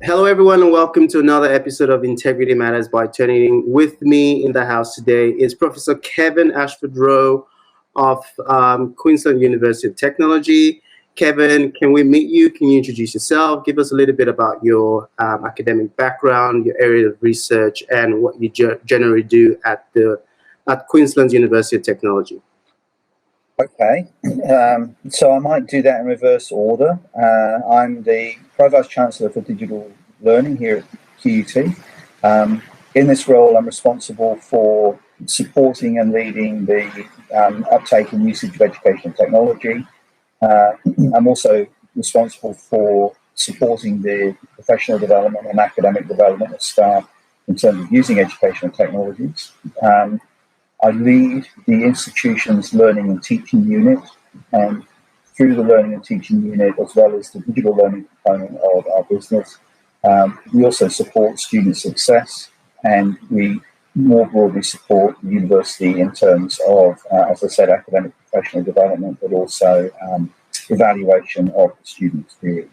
Hello, everyone, and welcome to another episode of Integrity Matters by Turnitin. With me in the house today is Professor Kevin Ashford-Rowe of Queensland University of Technology. Kevin, can we meet you? Can you introduce yourself? Give us a little bit about your academic background, your area of research, and what you generally do at Queensland University of Technology. Okay, so I might do that in reverse order. I'm the Pro Vice-Chancellor for Digital Learning here at QUT. In this role, I'm responsible for supporting and leading the uptake and usage of educational technology. I'm also responsible for supporting the professional development and academic development of staff in terms of using educational technologies. I lead the institution's learning and teaching unit, and through the learning and teaching unit, as well as the digital learning component of our business, we also support student success, and we more broadly support the university in terms of, as I said, academic professional development, but also evaluation of the student experience.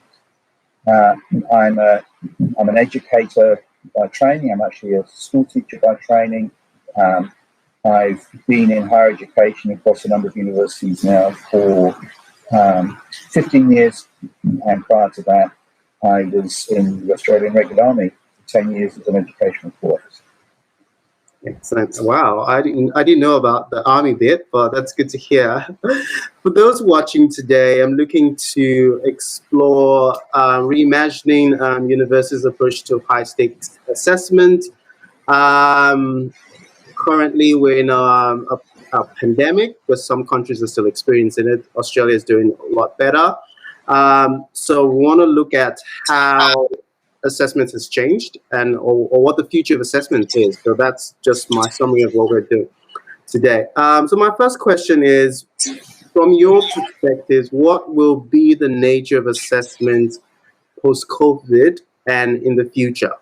I'm an educator by training. I'm actually a school teacher by training. I've been in higher education across a number of universities now for 15 years, and prior to that, I was in the Australian Regular Army for 10 years as an educational corps officer. Excellent. Wow, I didn't know about the Army bit, but that's good to hear. For those watching today, I'm looking to explore reimagining university's approach to high-stakes assessment. Currently, we're in a pandemic, but some countries are still experiencing it. Australia is doing a lot better. So we want to look at how assessment has changed and or what the future of assessment is. So that's just my summary of what we're doing today. So my first question is, from your perspective, what will be the nature of assessment post-COVID and in the future?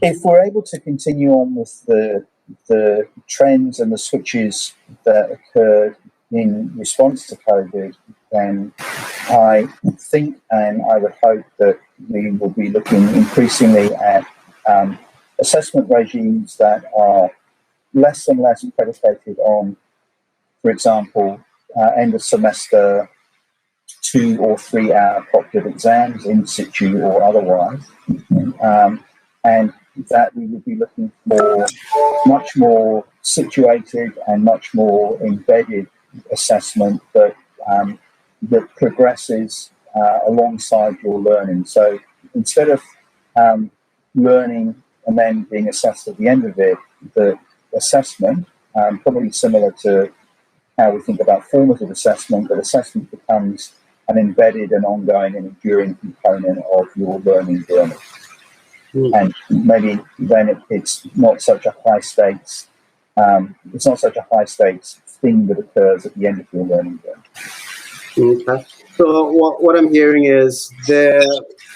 If we're able to continue on with the trends and the switches that occurred in response to COVID, then I think and I would hope that we will be looking increasingly at assessment regimes that are less and less predicated on, for example, end of semester 2 or 3 hour proctored exams in situ or otherwise. And that we would be looking for much more situated and much more embedded assessment that progresses alongside your learning. So instead of learning and then being assessed at the end of it, the assessment, probably similar to how we think about formative assessment, but assessment becomes an embedded and ongoing and enduring component of your learning journey. And maybe then it's not such a high stakes. It's not such a high stakes thing that occurs at the end of your learning journey. Okay. So what I'm hearing is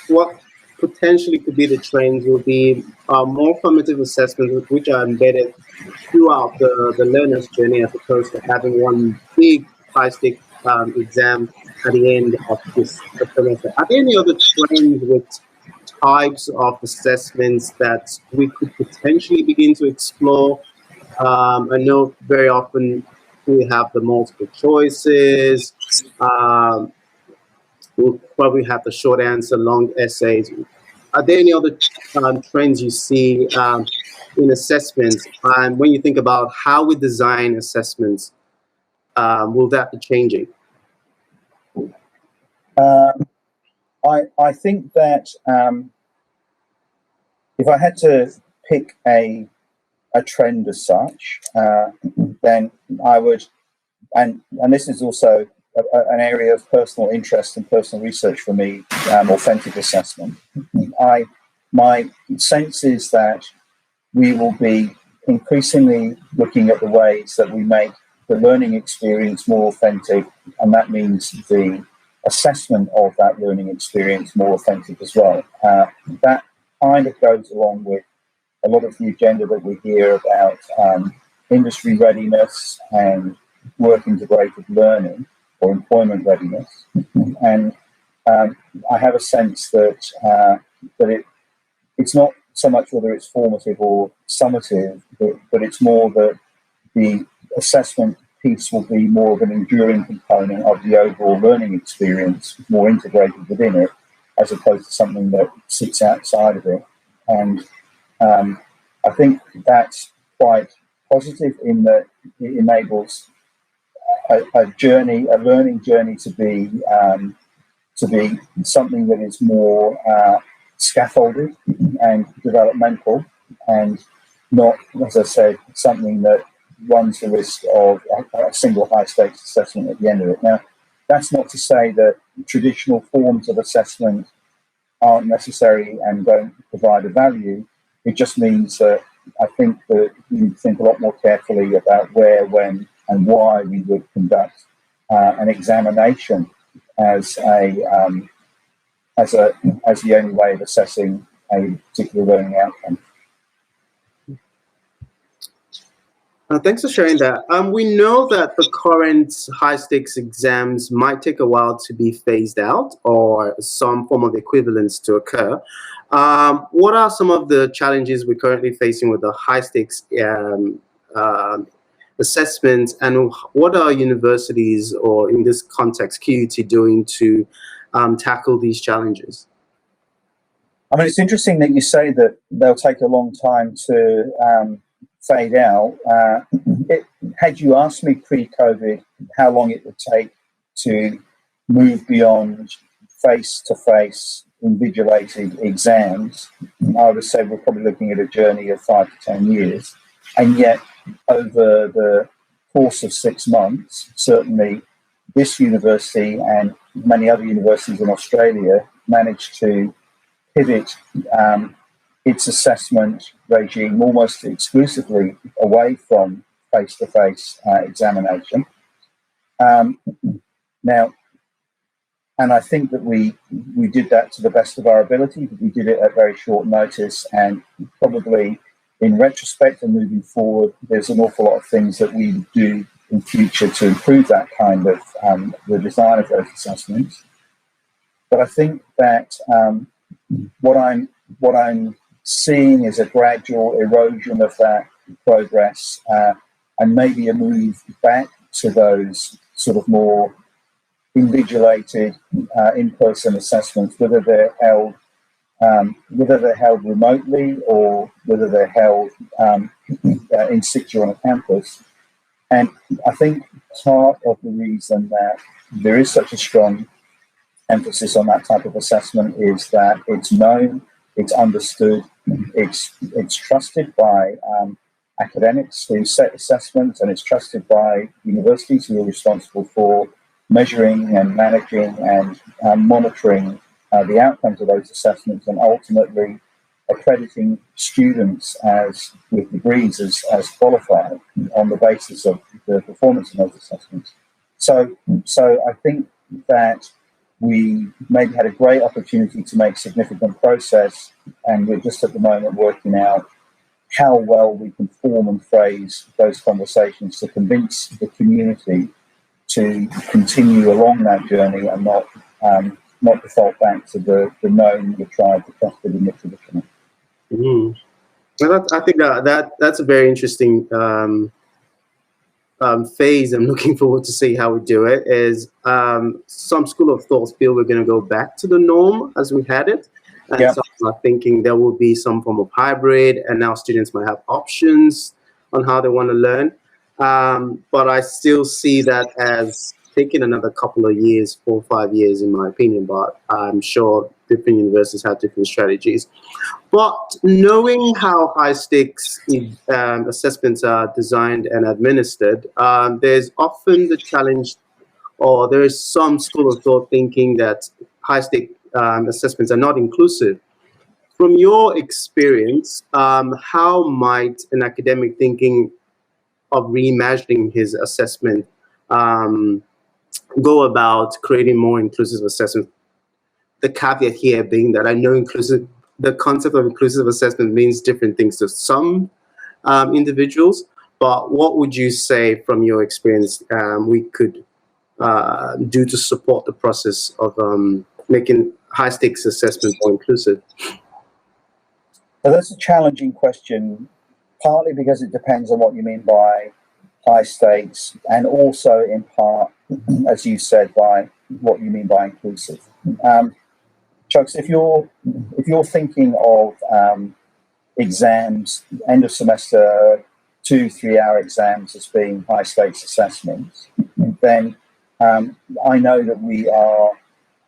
what potentially could be the trends will be more formative assessments, which are embedded throughout the learner's journey, as opposed to having one big high-stake exam at the end of this semester. Are there any other trends with types of assessments that we could potentially begin to explore? I know very often we have the multiple choices. We'll probably have the short answer, long essays. Are there any other trends you see in assessments? And when you think about how we design assessments, will that be changing? I think that if I had to pick a trend as such, then I would, and this is also an area of personal interest and personal research for me, authentic assessment. My sense is that we will be increasingly looking at the ways that we make the learning experience more authentic, and that means the assessment of that learning experience more authentic as well. That kind of goes along with a lot of the agenda that we hear about industry readiness and work integrated learning or employment readiness. And I have a sense that it's not so much whether it's formative or summative, but it's more that the assessment piece will be more of an enduring component of the overall learning experience, more integrated within it, as opposed to something that sits outside of it. And I think that's quite positive in that it enables a learning journey to be something that is more scaffolded and developmental, and not, as I said, something that runs the risk of a single high-stakes assessment at the end of it. Now, that's not to say that traditional forms of assessment aren't necessary and don't provide a value. It just means that I think that we need to think a lot more carefully about where, when, and why we would conduct an examination as the only way of assessing a particular learning outcome. Thanks for sharing that. We know that the current high-stakes exams might take a while to be phased out or some form of equivalence to occur. What are some of the challenges we're currently facing with the high-stakes assessments, and what are universities, or in this context, QUT, doing to tackle these challenges? I mean, it's interesting that you say that they'll take a long time to fade out. Had you asked me pre-COVID how long it would take to move beyond face-to-face invigilated exams, I would say we're probably looking at a journey of 5 to 10 years. And yet, over the course of 6 months, certainly this university and many other universities in Australia managed to pivot its assessment regime almost exclusively away from face-to-face examination. Now, and I think that we did that to the best of our ability. We did it at very short notice, and probably in retrospect and moving forward, there's an awful lot of things that we do in future to improve that kind of the design of those assessments. But I think that what I'm seeing is a gradual erosion of that progress, and maybe a move back to those sort of more invigilated in-person assessments, whether they're held remotely or whether they're held in situ on a campus. And I think part of the reason that there is such a strong emphasis on that type of assessment is that it's known, it's understood, it's trusted by academics who set assessments, and it's trusted by universities who are responsible for measuring and managing and monitoring the outcomes of those assessments, and ultimately accrediting students with degrees as qualified on the basis of the performance in those assessments. So I think that we maybe had a great opportunity to make significant progress, and we're just at the moment working out how well we can form and phrase those conversations to convince the community to continue along that journey and not default back to the known, the tried, the trusted, and the traditional. Mm-hmm. Well, I think that's a very interesting phase. I'm looking forward to see how we do it. Is some school of thought feel we're going to go back to the norm as we had it, and some are thinking there will be some form of hybrid, and now students might have options on how they want to learn. But I still see that as taking another couple of years, 4 or 5 years, in my opinion. But I'm sure different universities have different strategies. But knowing how high-stakes assessments are designed and administered, there's often the challenge, or there is some school of thought thinking that high-stake assessments are not inclusive. From your experience, how might an academic thinking of reimagining his assessment go about creating more inclusive assessment? The caveat here being that I know the concept of inclusive assessment means different things to some individuals, but what would you say from your experience we could do to support the process of making high stakes assessment more inclusive? So that's a challenging question, partly because it depends on what you mean by high stakes, and also in part, as you said, by what you mean by inclusive. Chucks, if you're thinking of exams, end of semester, 2-3 hour exams as being high stakes assessments, then I know that we are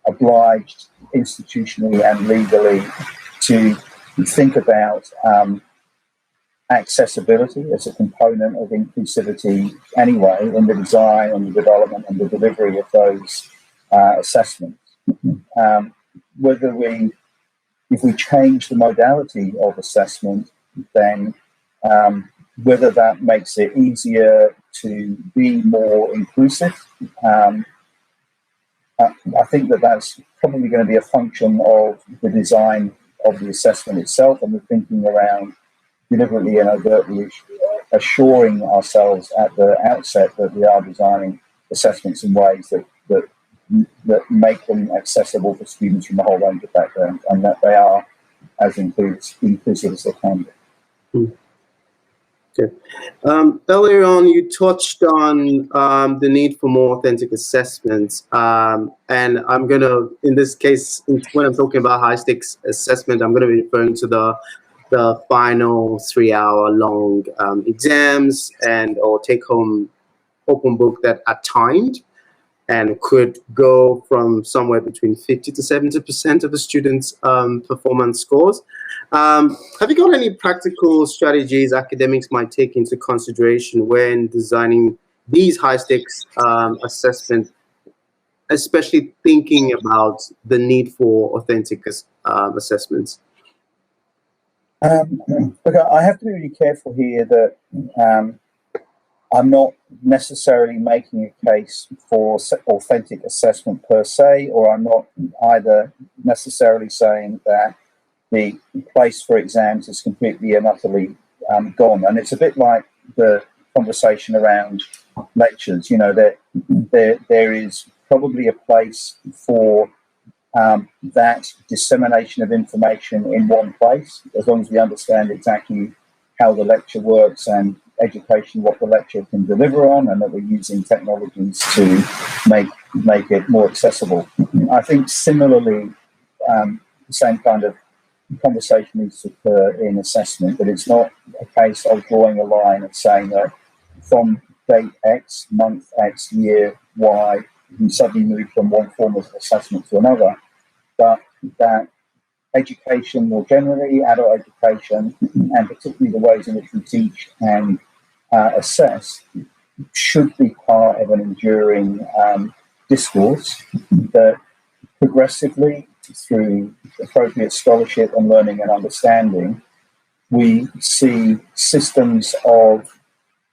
obliged institutionally and legally to think about accessibility as a component of inclusivity anyway in the design and the development and the delivery of those assessments. If we change the modality of assessment, then whether that makes it easier to be more inclusive, I think that's probably going to be a function of the design of the assessment itself and the thinking around deliberately and overtly assuring ourselves at the outset that we are designing assessments in ways that make them accessible for students from a whole range of backgrounds, and that they are as inclusive as they can be. Okay. Earlier on, you touched on the need for more authentic assessments, and I'm going to, in this case, when I'm talking about high stakes assessment, I'm going to be referring to the final 3 hour long exams or take home open book that are timed and could go from somewhere between 50 to 70% of the students' performance scores. Have you got any practical strategies academics might take into consideration when designing these high-stakes assessments, especially thinking about the need for authentic assessments? Look, I have to be really careful here that I'm not necessarily making a case for authentic assessment per se, or I'm not either necessarily saying that the place for exams is completely and utterly gone. And it's a bit like the conversation around lectures. You know, that there is probably a place for that dissemination of information in one place, as long as we understand exactly how the lecture works and education, what the lecture can deliver on, and that we're using technologies to make it more accessible. I think similarly, the same kind of conversation needs to occur in assessment, but it's not a case of drawing a line and saying that from date X, month X, year Y, we suddenly move from one form of assessment to another, but that education more generally, adult education, and particularly the ways in which we teach and assess, should be part of an enduring discourse that progressively, through appropriate scholarship and learning and understanding, we see systems of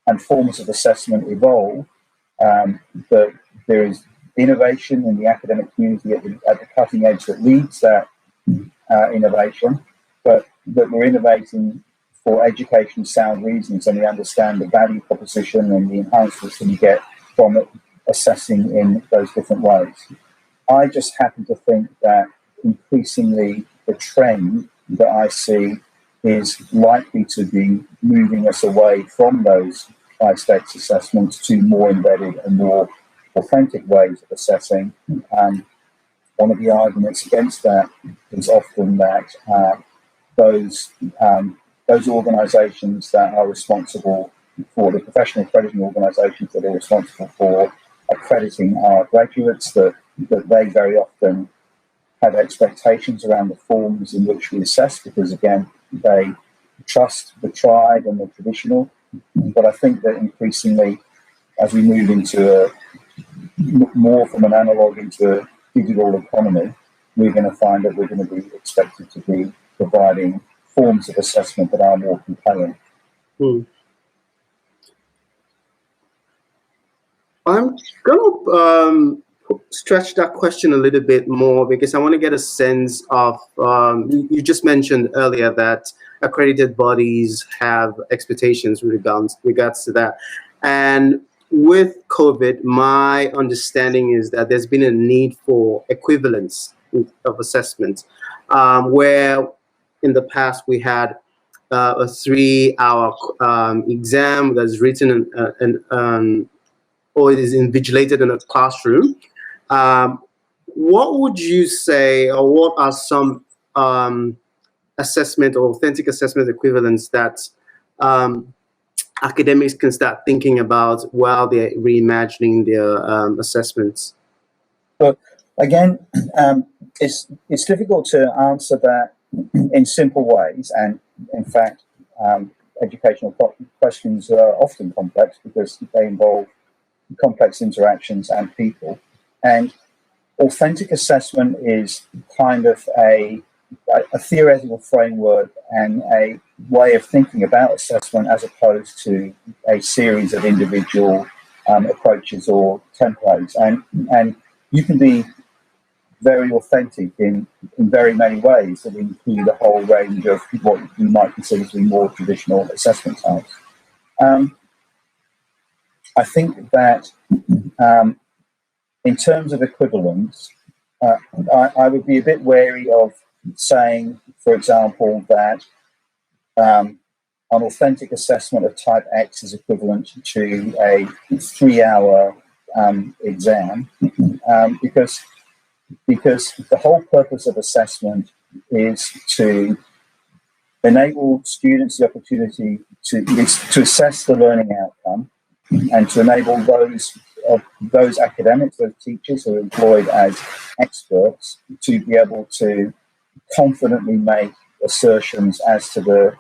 and forms of assessment evolve, that there is innovation in the academic community at the cutting edge that leads that innovation, but that we're innovating for education sound reasons, and we understand the value proposition and the enhancements that we get from it, assessing in those different ways. I just happen to think that increasingly the trend that I see is likely to be moving us away from those high stakes assessments to more embedded and more authentic ways of assessing. One of the arguments against that is often that those organisations that are responsible for, the professional accrediting organisations that are responsible for accrediting our graduates, that they very often have expectations around the forms in which we assess, because again, they trust the tried and the traditional. But I think that increasingly, as we move into more from an analog into a digital economy, we're going to find that we're going to be expected to be providing forms of assessment that are more compelling. I'm going to stretch that question a little bit more, because I want to get a sense of, you just mentioned earlier that accredited bodies have expectations with regards to that. And with COVID, my understanding is that there's been a need for equivalence of assessment, where in the past we had a 3-hour exam that's written or it is invigilated in a classroom. What would you say, or what are some assessment or authentic assessment equivalents that academics can start thinking about while they're reimagining their assessments? But again, it's difficult to answer that in simple ways, and in fact, educational questions are often complex because they involve complex interactions and people. And authentic assessment is kind of a theoretical framework and a way of thinking about assessment as opposed to a series of individual approaches or templates. And you can be very authentic in very many ways that include a whole range of what you might consider to be more traditional assessment types. I think that in terms of equivalence, I would be a bit wary of saying, for example, that an authentic assessment of type X is equivalent to a 3-hour exam, because the whole purpose of assessment is to enable students the opportunity to assess the learning outcome and to enable those academics, those teachers who are employed as experts, to be able to confidently make assertions as to the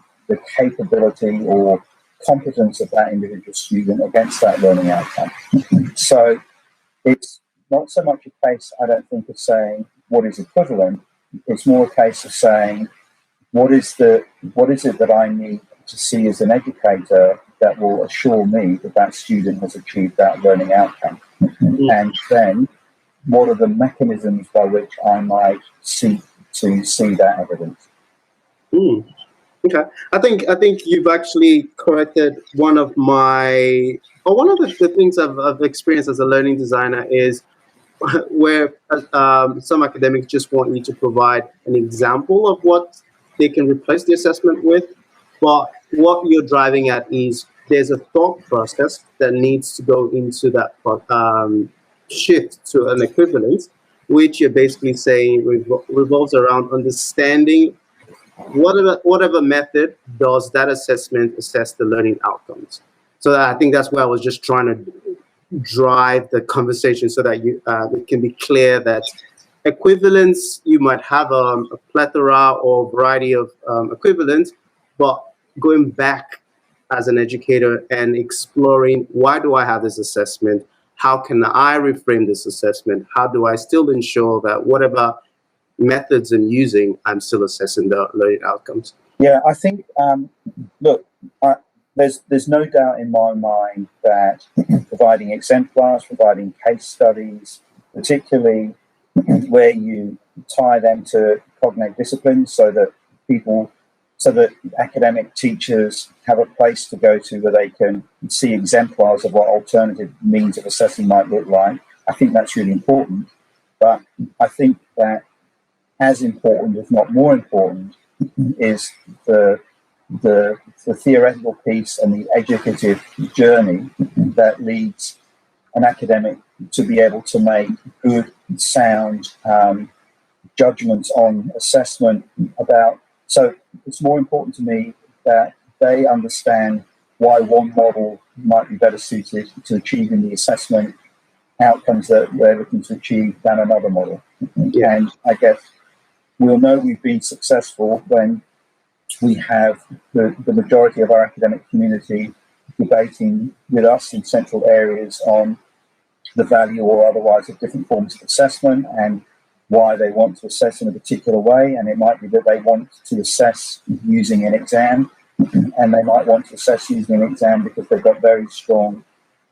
capability or competence of that individual student against that learning outcome. So it's not so much a case, I don't think, of saying what is equivalent. It's more a case of saying what is it that I need to see as an educator that will assure me that that student has achieved that learning outcome, and then what are the mechanisms by which I might seek to see that evidence. Okay, I think you've actually corrected one of the things I've experienced as a learning designer is where some academics just want you to provide an example of what they can replace the assessment with, but what you're driving at is there's a thought process that needs to go into that shift to an equivalence, which you're basically saying revolves around understanding whatever method does that assessment assess the learning outcomes. So I think that's where I was just trying to drive the conversation so that it can be clear that equivalence, you might have a plethora or variety of equivalents, but going back as an educator and exploring, why do I have this assessment? How can I reframe this assessment? How do I still ensure that whatever methods I'm using, I'm still assessing the learning outcomes? Yeah, I think, look, there's no doubt in my mind that providing exemplars, providing case studies, particularly where you tie them to cognate disciplines so that academic teachers have a place to go to where they can see exemplars of what alternative means of assessing might look like. I think that's really important. But I think that as important, if not more important, is the theoretical piece and the educative journey that leads an academic to be able to make good, sound judgments on assessment about. So it's more important to me that they understand why one model might be better suited to achieving the assessment outcomes that they're looking to achieve than another model. Yeah. And I guess we'll know we've been successful when we have the majority of our academic community debating with us in central areas on the value or otherwise of different forms of assessment and why they want to assess in a particular way. And it might be that they want to assess using an exam, and they might want to assess using an exam because they've got very strong,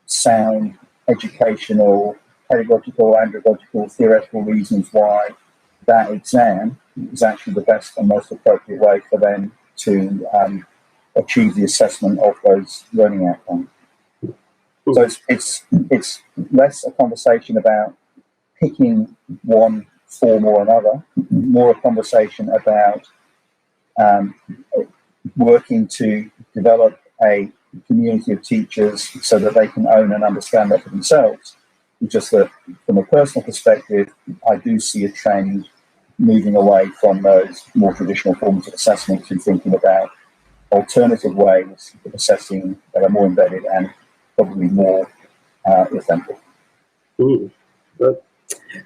sound, educational, pedagogical, andragogical, theoretical reasons why that exam is actually the best and most appropriate way for them to achieve the assessment of those learning outcomes. So it's less a conversation about picking one form or another, more a conversation about working to develop a community of teachers so that they can own and understand that for themselves. Just that from a personal perspective, I do see a trend moving away from those more traditional forms of assessment to thinking about alternative ways of assessing that are more embedded and probably more authentic. Good.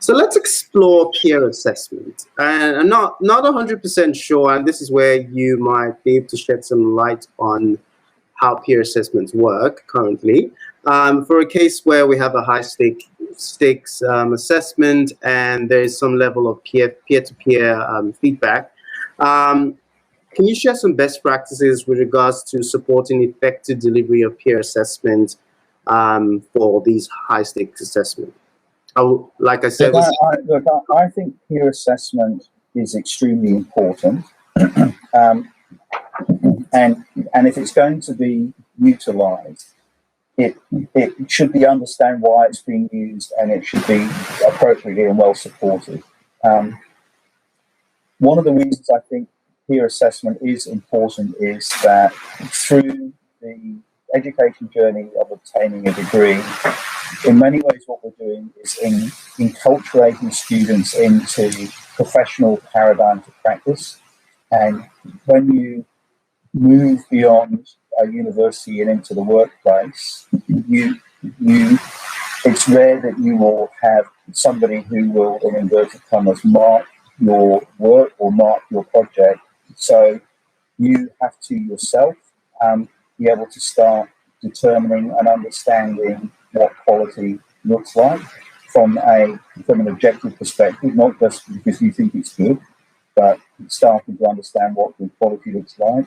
So let's explore peer assessment. And I'm not 100% sure, and this is where you might be able to shed some light on how peer assessments work currently. For a case where we have a high stakes assessment and there is some level of peer-to-peer feedback, can you share some best practices with regards to supporting effective delivery of peer assessment for these high stakes assessments? Like I said, I think peer assessment is extremely important. And if it's going to be utilised, it should be understand why it's being used, and it should be appropriately and well supported. One of the reasons I think peer assessment is important is that through the education journey of obtaining a degree, in many ways what we're doing is enculturating students into professional paradigms of practice. And when you move beyond a university and into the workplace, it's rare that you will have somebody who will, in inverted commas, mark your work or mark your project. So you have to yourself be able to start determining and understanding what quality looks like from an objective perspective, not just because you think it's good, but starting to understand what good quality looks like.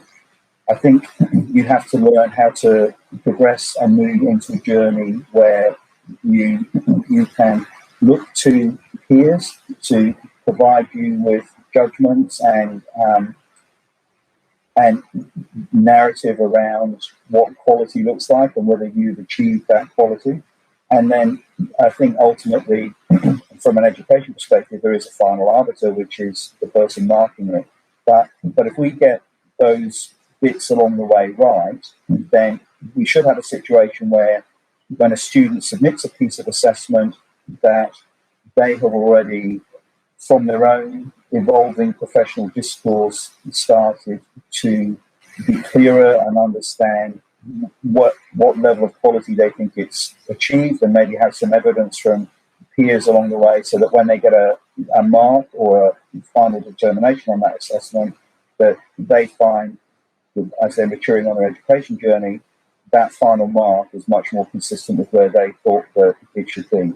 I think you have to learn how to progress and move into a journey where you can look to peers to provide you with judgments and narrative around what quality looks like and whether you've achieved that quality. And then I think ultimately, from an education perspective, there is a final arbiter, which is the person marking it. But if we get those bits along the way right, then we should have a situation where when a student submits a piece of assessment, that they have already, from their own evolving professional discourse, started to be clearer and understand what level of quality they think it's achieved, and maybe have some evidence from peers along the way, so that when they get a mark or a final determination on that assessment, that they find, as they're maturing on their education journey, that final mark is much more consistent with where they thought that it should be.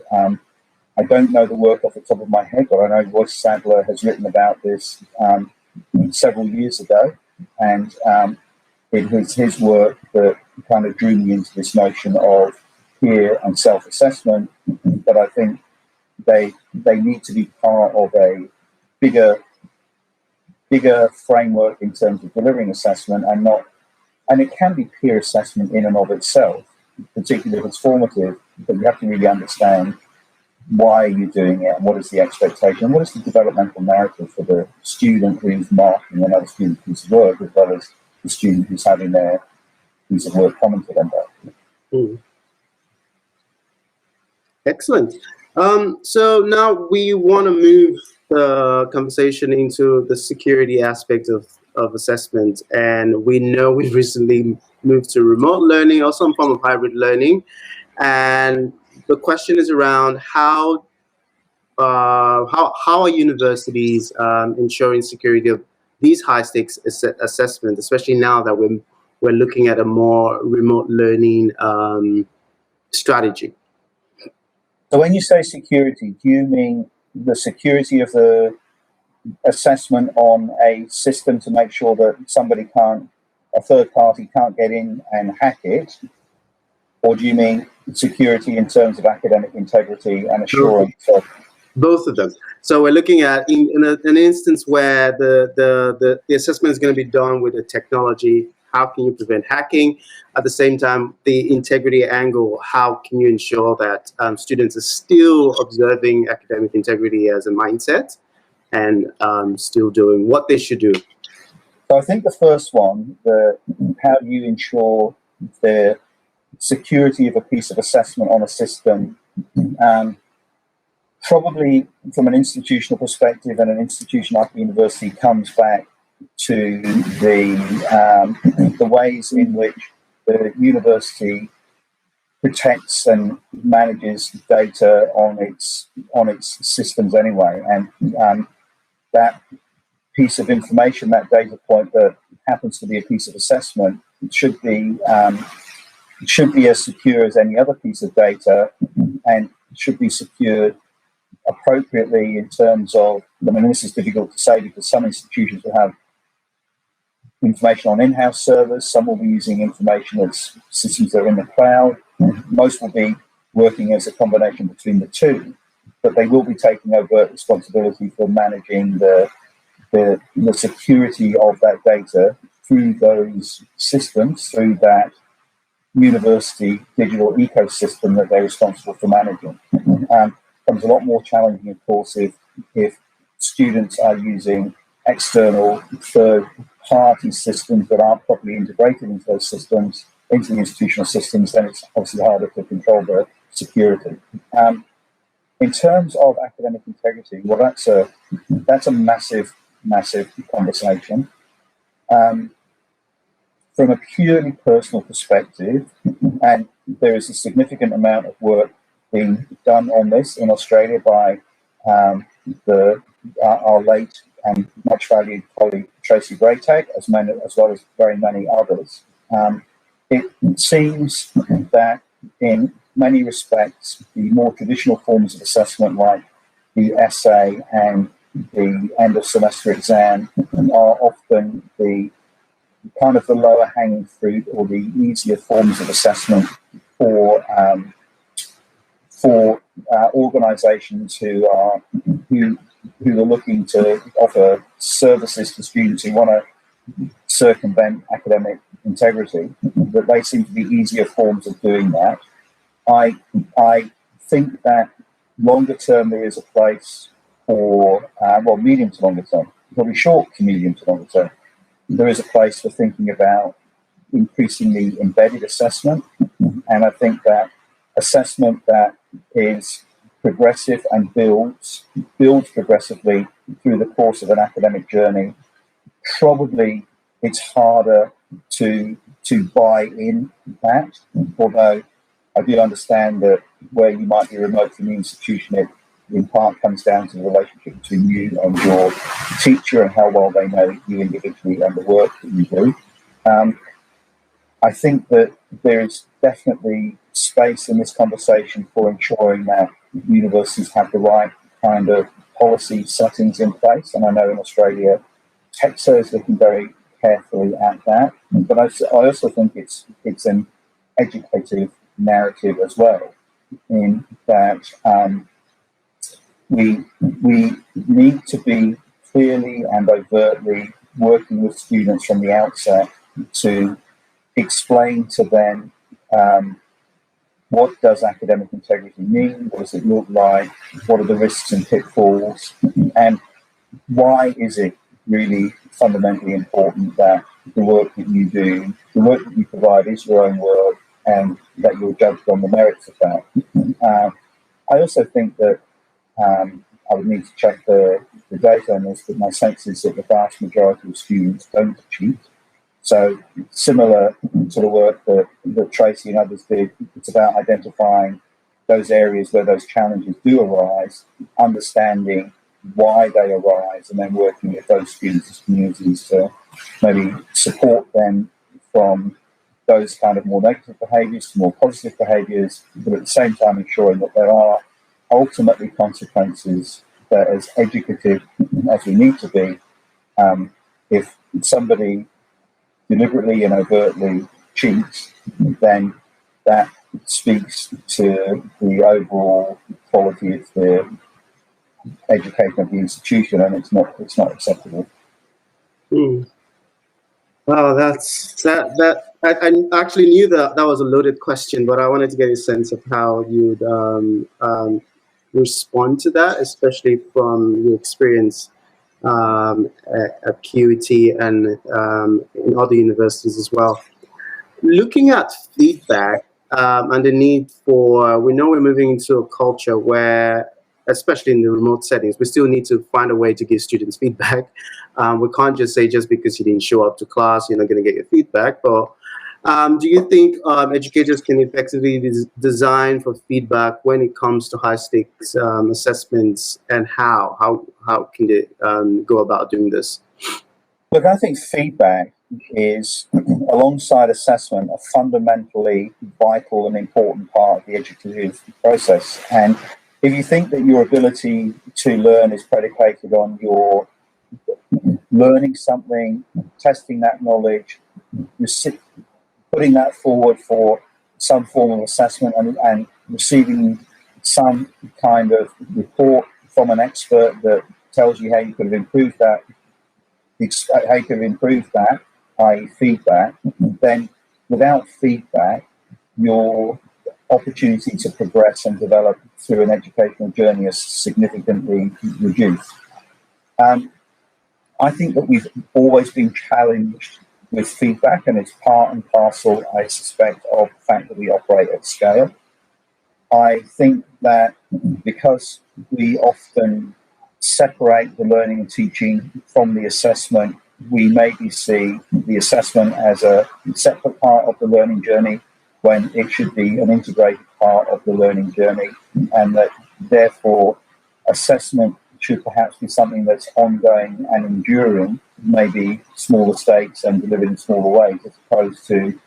I don't know the work off the top of my head, but I know Royce Sadler has written about this several years ago, and it was his work that kind of drew me into this notion of peer and self-assessment. But I think they need to be part of a bigger framework in terms of delivering assessment, and it can be peer assessment in and of itself, particularly if it's formative, but you have to really understand why you're doing it and what is the expectation, what is the developmental narrative for the student who's marking another student's piece of work, as well as the student who's having their piece of work commented on that. Excellent. So now we want to move the conversation into the security aspect of assessment, and we know we've recently moved to remote learning or some form of hybrid learning, and the question is around how are universities ensuring security of these high stakes assessments, especially now that we're looking at a more remote learning strategy. So when you say security, do you mean the security of the assessment on a system to make sure that a third party can't get in and hack it? Or do you mean security in terms of academic integrity and assurance of? Both of them. So we're looking at in an instance where the assessment is going to be done with a technology, how can you prevent hacking? At the same time, the integrity angle, how can you ensure that students are still observing academic integrity as a mindset and still doing what they should do? So I think the first one, how do you ensure the security of a piece of assessment on a system, probably from an institutional perspective, and an institution like the university comes back to the ways in which the university protects and manages data on its systems anyway, and that piece of information, that data point that happens to be a piece of assessment, should be as secure as any other piece of data, and should be secured appropriately in terms of, I mean, this is difficult to say because some institutions will have information on in-house servers, some will be using information that's systems that are in the cloud, most will be working as a combination between the two, but they will be taking overt responsibility for managing the security of that data through those systems, through that university digital ecosystem that they're responsible for managing. Becomes a lot more challenging, of course, if students are using external third-party systems that aren't properly integrated into those systems, into the institutional systems. Then it's obviously harder to control the security. In terms of academic integrity, well, that's a massive conversation. From a purely personal perspective, and there is a significant amount of work being done on this in Australia by our late and much valued colleague Tracy Braytag, as well as very many others. It seems that in many respects, the more traditional forms of assessment, like the essay and the end of semester exam, are often the kind of the lower hanging fruit or the easier forms of assessment for organisations who are looking to offer services to students who want to circumvent academic integrity. That they seem to be easier forms of doing that. I think that longer term there is a place for medium to longer term, probably short to medium to longer term. There is a place for thinking about increasingly embedded assessment, and I think that assessment that is progressive and builds progressively through the course of an academic journey, probably it's harder to buy in that, although I do understand that where you might be remote from the institution, it in part comes down to the relationship between you and your teacher and how well they know you individually and the work that you do. I think that there is definitely space in this conversation for ensuring that universities have the right kind of policy settings in place. And I know in Australia, TEXA is looking very carefully at that. But I also think it's an educative narrative as well, in that we need to be clearly and overtly working with students from the outset to explain to them what does academic integrity mean, what does it look like, what are the risks and pitfalls, and why is it really fundamentally important that the work that you do, the work that you provide is your own work, and that you're judged on the merits of that. I also think that I would need to check the data on this, but my sense is that the vast majority of students don't cheat. So similar to the work that Tracy and others did, it's about identifying those areas where those challenges do arise, understanding why they arise, and then working with those students as communities to maybe support them from those kind of more negative behaviours to more positive behaviours, but at the same time ensuring that there are ultimately consequences that as educative as we need to be. If somebody deliberately and overtly cheats, then that speaks to the overall quality of the education of the institution, and it's not acceptable. Oh, that's that. I actually knew that that was a loaded question, but I wanted to get a sense of how you'd respond to that, especially from your experience at QUT and in other universities as well. Looking at feedback and the need for, we know we're moving into a culture where, especially in the remote settings, we still need to find a way to give students feedback. We can't just say just because you didn't show up to class, you're not going to get your feedback. But do you think educators can effectively design for feedback when it comes to high stakes assessments, and how can they go about doing this? Look, I think feedback is, alongside assessment, a fundamentally vital and important part of the educative process. And if you think that your ability to learn is predicated on your learning something, testing that knowledge, putting that forward for some form of assessment, and receiving some kind of report from an expert that tells you how you could have improved that, i.e. feedback, then without feedback, your opportunity to progress and develop through an educational journey is significantly reduced. I think that we've always been challenged with feedback, and it's part and parcel, I suspect, of the fact that we operate at scale. I think that because we often separate the learning and teaching from the assessment, we maybe see the assessment as a separate part of the learning journey when it should be an integrated part of the learning journey, and that therefore assessment should perhaps be something that's ongoing and enduring, maybe smaller stakes and delivered in smaller ways, as opposed to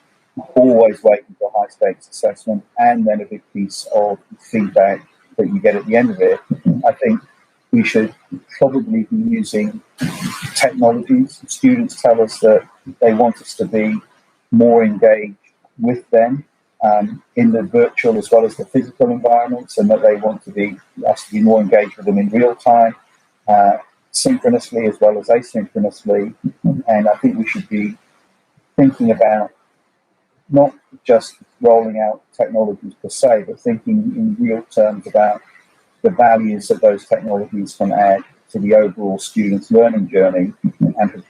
always waiting for high stakes assessment and then a big piece of feedback that you get at the end of it. I think we should probably be using technologies. Students tell us that they want us to be more engaged with them in the virtual as well as the physical environments, and that they want us to be more engaged with them in real time, synchronously as well as asynchronously. And I think we should be thinking about not just rolling out technologies per se, but thinking in real terms about the values that those technologies can add to the overall student's learning journey.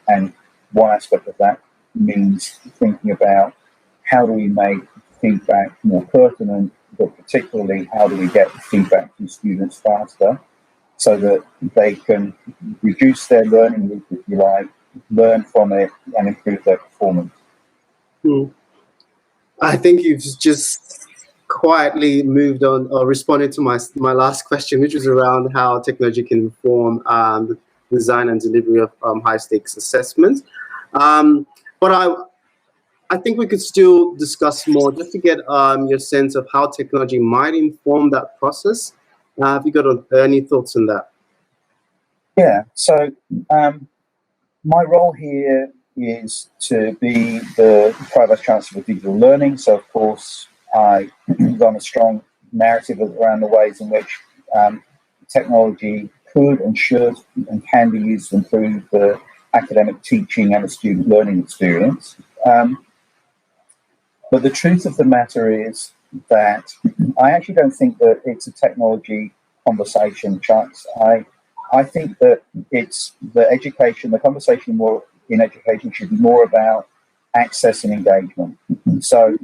And one aspect of that means thinking about how do we make feedback more pertinent, but particularly how do we get feedback from students faster so that they can reduce their learning loop, if you like, learn from it and improve their performance. I think you've just quietly moved on or responded to my last question, which was around how technology can inform the design and delivery of high stakes assessments. But I think we could still discuss more just to get your sense of how technology might inform that process. Have you got any thoughts on that? Yeah, so my role here is to be the Pro Vice-Chancellor for Digital Learning. So, of course, I run a strong narrative around the ways in which technology could and should and can be used to improve the academic teaching and the student learning experience. But the truth of the matter is that I actually don't think that it's a technology conversation, Chucks. I think that it's the conversation more in education should be more about access and engagement. So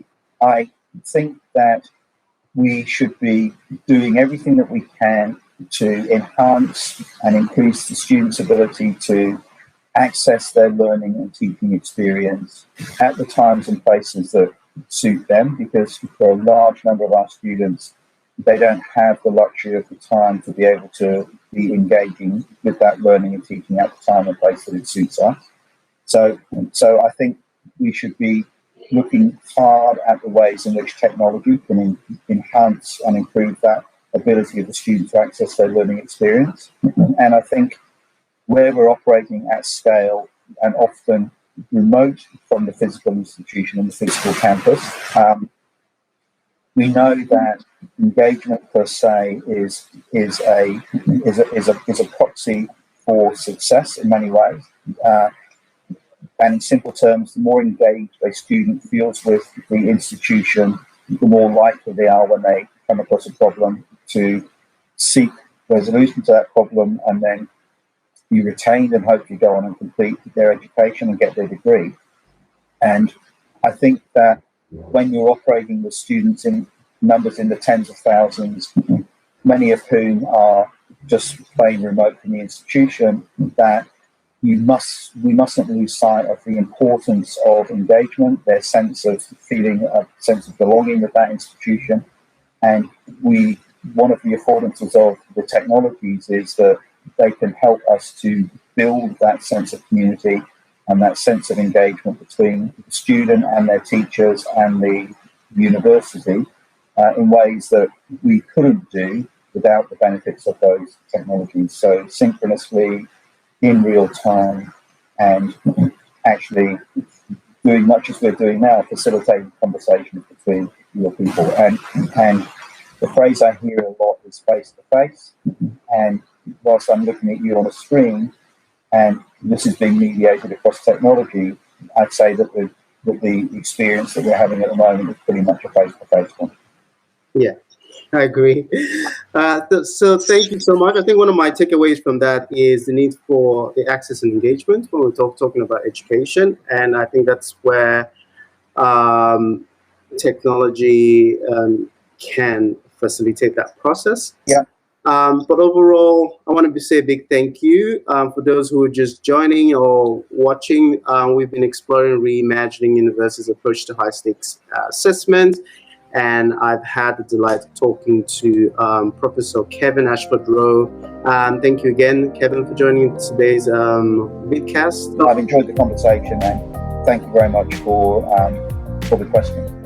I think that we should be doing everything that we can to enhance and increase the students' ability to access their learning and teaching experience at the times and places that suit them, because for a large number of our students, they don't have the luxury of the time to be able to be engaging with that learning and teaching at the time and place that it suits us. So I think we should be looking hard at the ways in which technology can enhance and improve that ability of the student to access their learning experience. And I think where we're operating at scale and often remote from the physical institution and the physical campus, we know that engagement per se is a proxy for success in many ways. And in simple terms, the more engaged a student feels with the institution, the more likely they are when they come across a problem to seek resolution to that problem, and then be retained and hopefully go on and complete their education and get their degree. And I think that when you're operating with students in numbers in the tens of thousands, many of whom are just playing remote from the institution, that we mustn't lose sight of the importance of engagement, their sense of feeling a sense of belonging with that institution. And one of the affordances of the technologies is that they can help us to build that sense of community and that sense of engagement between the student and their teachers and the university in ways that we couldn't do without the benefits of those technologies. So synchronously, in real time, and actually doing much as we're doing now, facilitating conversations between real people. And the phrase I hear a lot is face to face. And whilst I'm looking at you on a screen, and this is being mediated across technology, I'd say that the experience that we're having at the moment is pretty much a face-to-face one. Yeah, I agree. So thank you so much. I think one of my takeaways from that is the need for the access and engagement when we're talking about education. And I think that's where technology can facilitate that process. Yeah. But overall, I want to say a big thank you for those who are just joining or watching. We've been exploring reimagining university's approach to high-stakes assessment, and I've had the delight of talking to Professor Kevin Ashford-Rowe. Thank you again, Kevin, for joining today's vidcast. I've enjoyed the conversation, and thank you very much for the question.